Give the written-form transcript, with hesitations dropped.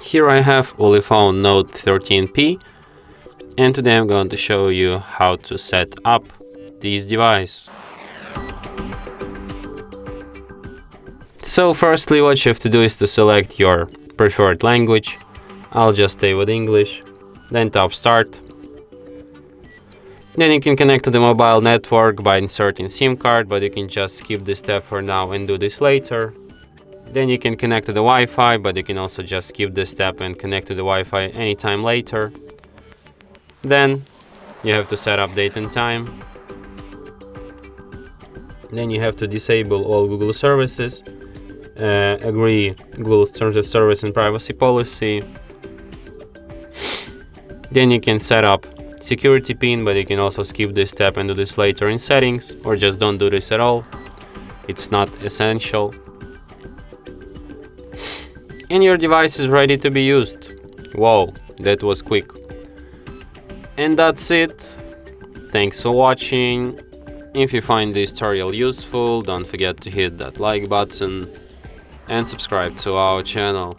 Here I have ULEFONE Note 13P, and today I'm going to show you how to set up this device. So firstly, what you have to do is to select your preferred language. I'll just stay with English, then tap Start. Then you can connect to the mobile network by inserting SIM card, but you can just skip this step for now and do this later. Then you can connect to the Wi-Fi, but you can also just skip this step and connect to the Wi-Fi anytime later. Then you have to set up date and time. Then you have to disable all Google services, agree Google's terms of service and privacy policy. Then you can set up security pin, but you can also skip this step and do this later in settings, or just don't do this at all. It's not essential. And your device is ready to be used. Whoa, that was quick. And that's it. Thanks for watching. If you find this tutorial useful, don't forget to hit that like button and subscribe to our channel.